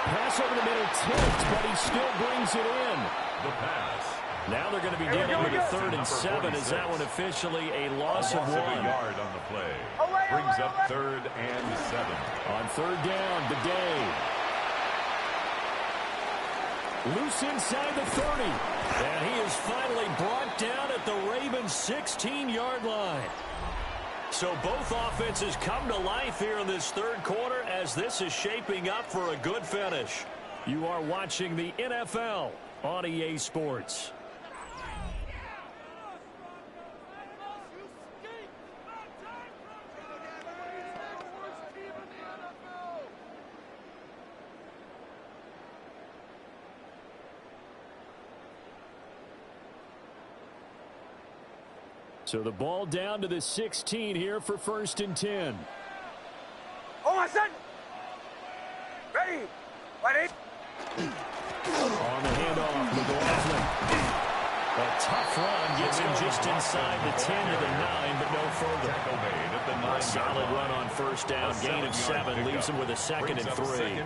Pass over the middle, tipped, but he still brings it in. The pass. Now they're going to be dealing with a 3rd and 7. Is that one officially a loss of 1? A yard on the play. Brings up 3rd and 7. On 3rd down, Bidet. Loose inside the 30. And he is finally brought down at the Ravens' 16-yard line. So both offenses come to life here in this 3rd quarter as this is shaping up for a good finish. You are watching the NFL on EA Sports. So the ball down to the 16 here for 1st and 10. Oh, my son! Ready! Ready! On the handoff, McLaughlin. A tough run gets him just inside the 10 to the 9, but no further. A solid run on 1st down, gain of 7, leaves him with a 2nd and 3.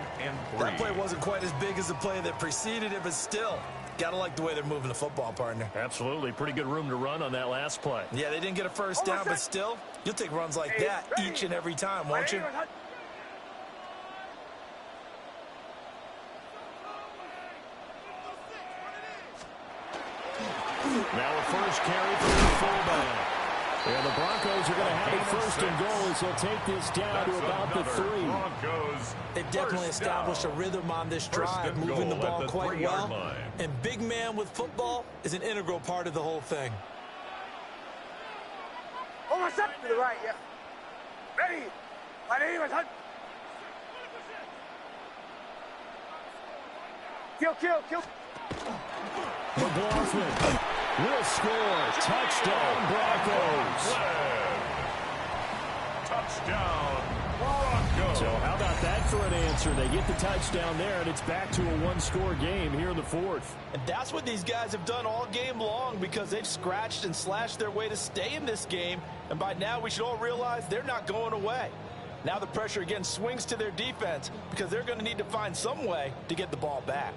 That play wasn't quite as big as the play that preceded it, but still, gotta like the way they're moving the football, partner. Absolutely, pretty good room to run on that last play. Yeah, they didn't get a 1st down, but still, you'll take runs like that each and every time, won't you? Now a first carry for the fullback. And the Broncos are going to have a 1st and goal as they'll take this down to about the 3. They've definitely established a rhythm on this drive, moving the ball quite well. And big man with football is an integral part of the whole thing. Oh, my son! To the right, yeah. Ready! Ready, my son! Kill. McLaughlin will score. Touchdown, Broncos. Touchdown, Broncos. So how about that for an answer? They get the touchdown there, and it's back to a one-score game here in the fourth. And that's what these guys have done all game long, because they've scratched and slashed their way to stay in this game. And by now, we should all realize they're not going away. Now the pressure again swings to their defense, because they're going to need to find some way to get the ball back.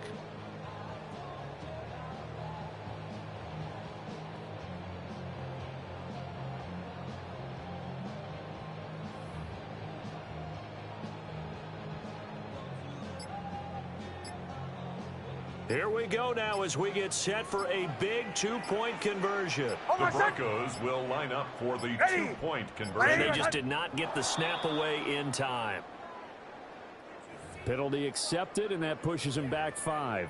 Here we go now as we get set for a big two-point conversion. The Broncos will line up for the two-point conversion. And they just did not get the snap away in time. Penalty accepted, and that pushes him back 5.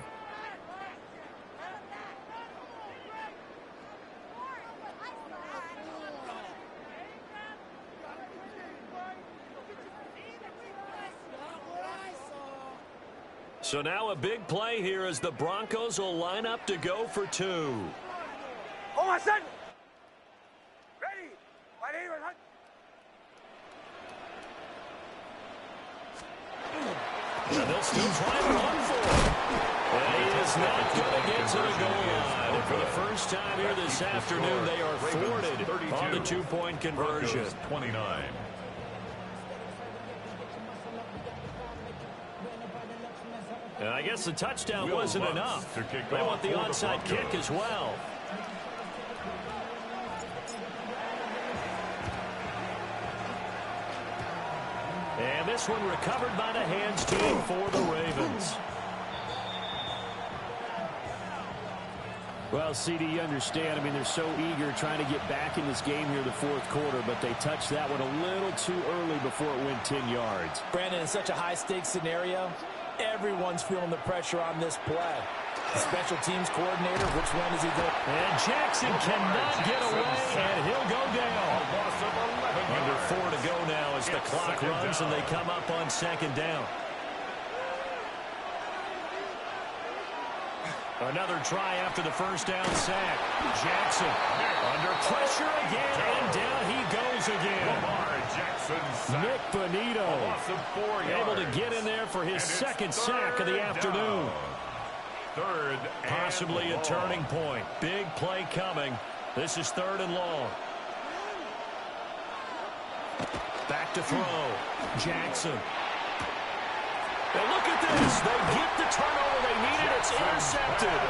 So now a big play here as the Broncos will line up to go for 2. Hold on, son. Ready. And they'll still try to run for it. And he is not going to get to the goal line. And for the first time here this afternoon, they are thwarted on the two-point conversion. Broncos 29. And I guess the touchdown wasn't enough. They want the onside kick as well. And this one recovered by the hands team for the Ravens. Well, CD, you understand. I mean, they're so eager trying to get back in this game here in the fourth quarter, but they touched that one a little too early before it went 10 yards. Brandon, in such a high-stakes scenario, everyone's feeling the pressure on this play. The special teams coordinator, which one is he going? And Jackson cannot get away, and he'll go down. Under 4 to go now as the clock runs, and they come up on second down. Another try after the first down sack. Jackson under pressure again, and down he goes again. Nick Bonito able to get in there for his second sack of the afternoon. Possibly a turning point. Big play coming. This is 3rd and long. Back to throw. Jackson. And look at this. They get the turnover they needed. It's intercepted.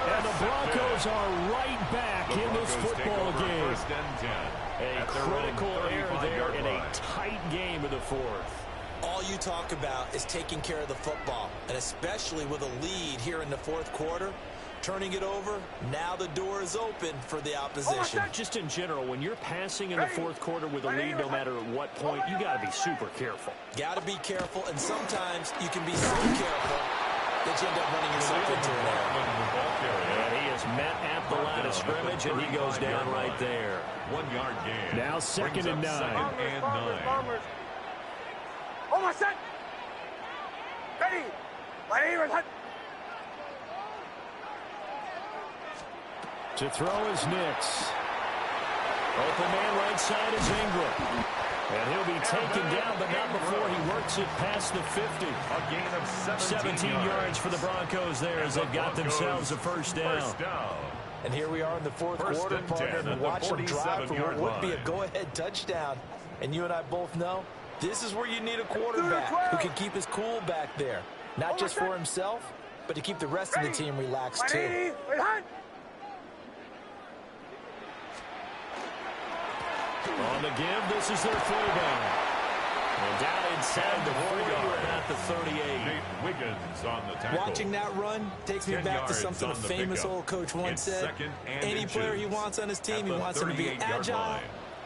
And the Broncos are right back in this football game. A critical error there in a tight game in the fourth. All you talk about is taking care of the football, and especially with a lead here in the fourth quarter, turning it over, now the door is open for the opposition. Just in general, when you're passing in the fourth quarter with a lead, no matter at what point, you got to be super careful. Got to be careful, and sometimes you can be so careful that you end up running yourself into an error. And he is met at the line of scrimmage, and he goes down right there. 1 yard gain. Now 2nd and 9. Hold on, son. Ready. To throw is Nix. Open man right side is Ingram. And he'll be taken down, but not before he works it past the 50. A gain of 17 yards for the Broncos there as they've got themselves a first down. And here we are in the fourth quarter, partner, and watch them drive for what would be a go-ahead touchdown. And you and I both know this is where you need a quarterback who can keep his cool back there. Not just for himself, but to keep the rest of the team relaxed too. On the give, this is their fullback. And down inside the 40 at the 38. Wiggins on the tackle. Watching that run takes me back to something a famous old coach once said. Any player he wants on his team, he wants him to be agile,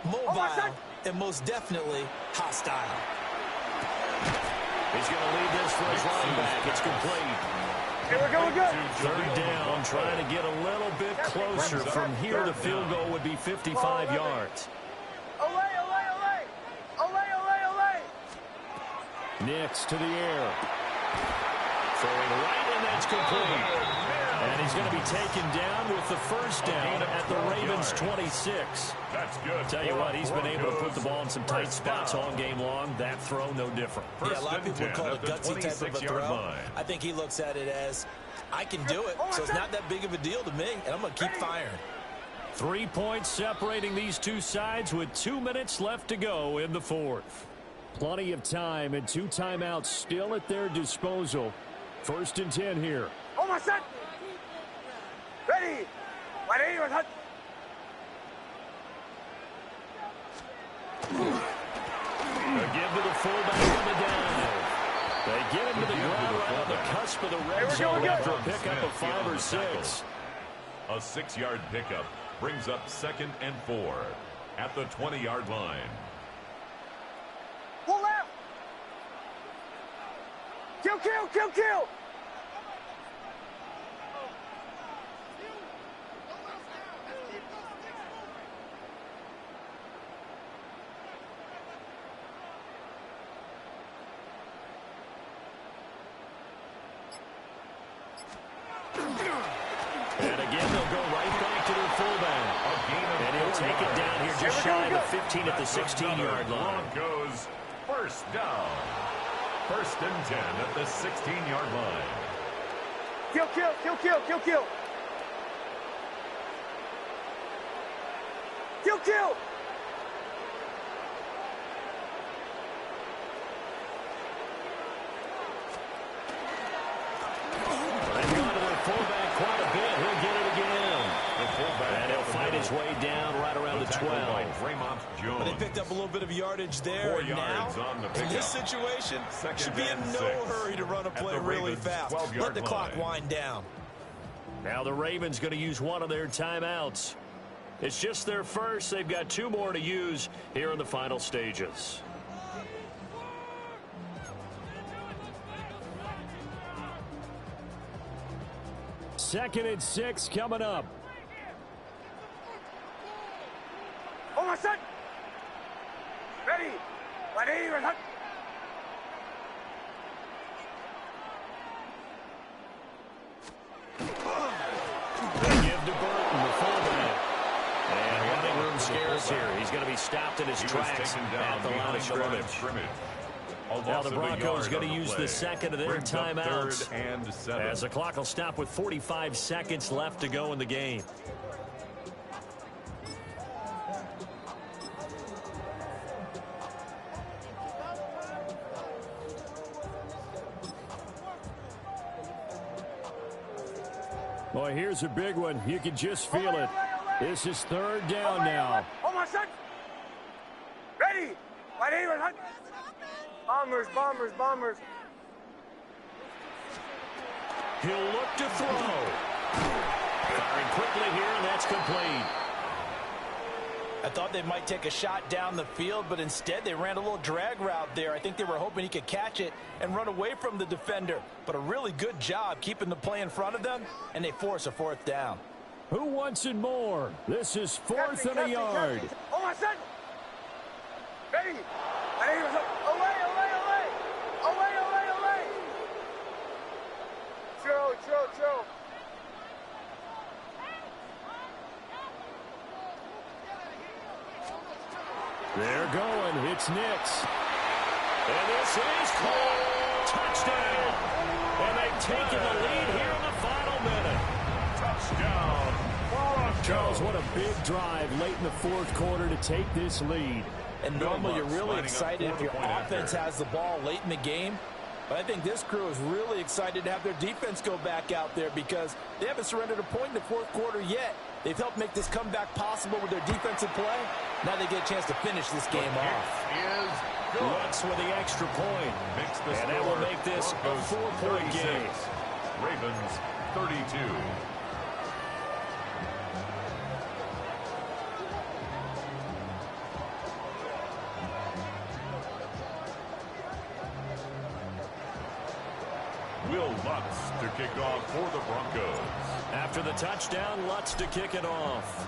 mobile, and most definitely hostile. He's going to lead this for his run back. It's complete. Here we go, we're good. 3rd down, trying to get a little bit closer. From here, the field goal would be 55 yards. Olay. Nix to the air. Throwing right, and that's complete. And he's going to be taken down with the first down at the Ravens' 26. That's good. Tell you what, he's been able to put the ball in some tight spots all game long. That throw, no different. Yeah, a lot of people would call it a gutsy type of a throw. I think he looks at it as, I can do it, so it's not that big of a deal to me, and I'm going to keep firing. 3 points separating these two sides with 2 minutes left to go in the fourth. Plenty of time and 2 timeouts still at their disposal. 1st and 10 here. Oh, my son! Ready! Ready! A give to the fullback on the down. They get him to the ground right on the cusp of the red zone after a pickup of 5 or 6. A 6-yard pickup brings up 2nd and 4 at the 20-yard line. Pull left! Kill, kill, kill, kill! And again, they'll go right back to their fullback. And he'll take it down here just shy of the 15 at the 16-yard line. Broncos first down. 1st and 10 at the 16-yard line. Kill, kill, kill, kill, kill, kill! Kill, kill! They've gone to their fullback quite a bit. He'll get it again. And he'll fight his way down right around the 12. But they picked up a little bit of yardage there. 4 yards now, on the in pickup. this situation, should be in no hurry to run a play really fast. Let the clock wind down. Now the Ravens going to use one of their timeouts. It's just their first. They've got 2 more to use here in the final stages. Second and 6 coming up. Oh, my son! Ready! Ready! Ready! They give to Burton, the fullback. And running room scarce here. He's going to be stopped in his tracks at the line of scrimmage. Now the Broncos going to use the second of their timeouts as the clock will stop with 45 seconds left to go in the game. Boy, here's a big one. You can just feel it. This is 3rd down now. Oh, my son! Ready! Ready! Ready! Bombers, bombers, bombers. He'll look to throw. Firing quickly here, and that's complete. I thought they might take a shot down the field, but instead they ran a little drag route there. I think they were hoping he could catch it and run away from the defender. But a really good job keeping the play in front of them, and they force a 4th down. Who wants it more? This is 4th and a yard. Oh, my son! Ready! Ready! Away, away, away! Away, away, away! Throw, throw, throw! They're going. It's Nix. And this is called touchdown. And they've taken the lead here in the final minute. Touchdown, Broncos. Charles, what a big drive late in the 4th quarter to take this lead. And normally you're really excited if your offense has the ball late in the game. But I think this crew is really excited to have their defense go back out there because they haven't surrendered a point in the 4th quarter yet. They've helped make this comeback possible with their defensive play. Now they get a chance to finish this game off. Looks with the extra point. And that will make this a 4-point game. Ravens 32. Will Lutz to kick off for the Broncos. After the touchdown, Lutz to kick it off.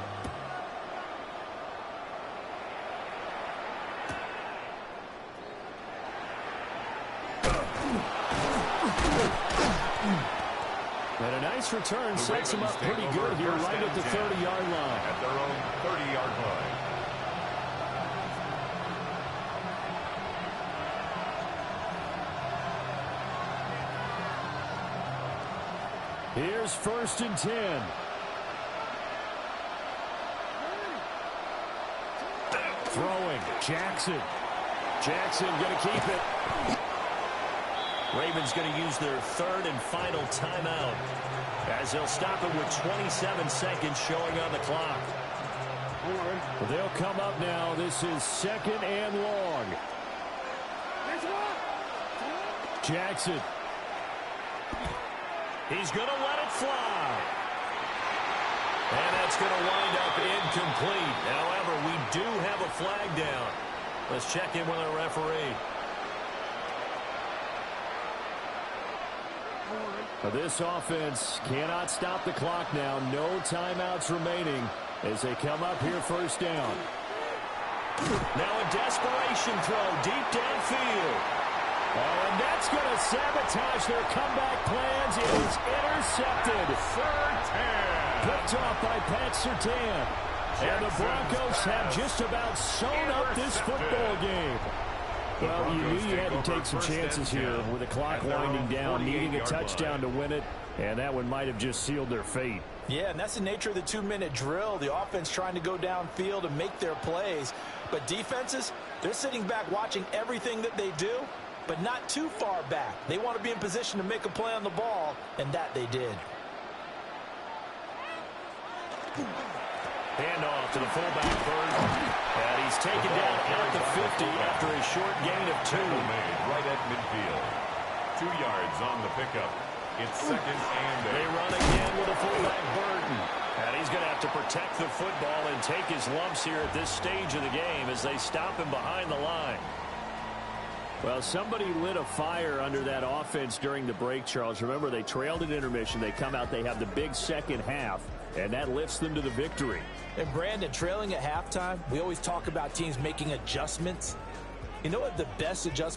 And a nice return sets them up pretty good here right at the 30-yard line. At their own 30-yard line. Here's 1st and 10. Throwing. Jackson. Jackson going to keep it. Ravens going to use their 3rd and final timeout as they'll stop it with 27 seconds showing on the clock. They'll come up now. This is 2nd and long. Jackson. He's going to let it fly. And that's going to wind up incomplete. However, we do have a flag down. Let's check in with our referee. This offense cannot stop the clock now. No timeouts remaining as they come up here 1st down. Now a desperation throw deep downfield. Oh, and that's going to sabotage their comeback plans. It is intercepted. Picked off by Pat Surtain. And the Broncos have just about sewn up this football game. Well, you knew you had to take some chances here with the clock winding down, needing a touchdown to win it, and that one might have just sealed their fate. Yeah, and that's the nature of the 2-minute drill. The offense trying to go downfield and make their plays. But defenses, they're sitting back watching everything that they do, but not too far back. They want to be in position to make a play on the ball, and that they did. Handoff to the fullback, Burton. And he's taken down at the 50 after a short gain of 2. Made right at midfield. 2 yards on the pickup. It's 2nd and 8. They run again with a fullback, Burton. And he's going to have to protect the football and take his lumps here at this stage of the game as they stop him behind the line. Well, somebody lit a fire under that offense during the break, Charles. Remember, they trailed at intermission. They come out, they have the big second half, and that lifts them to the victory. And Brandon, trailing at halftime, we always talk about teams making adjustments. You know what the best adjustment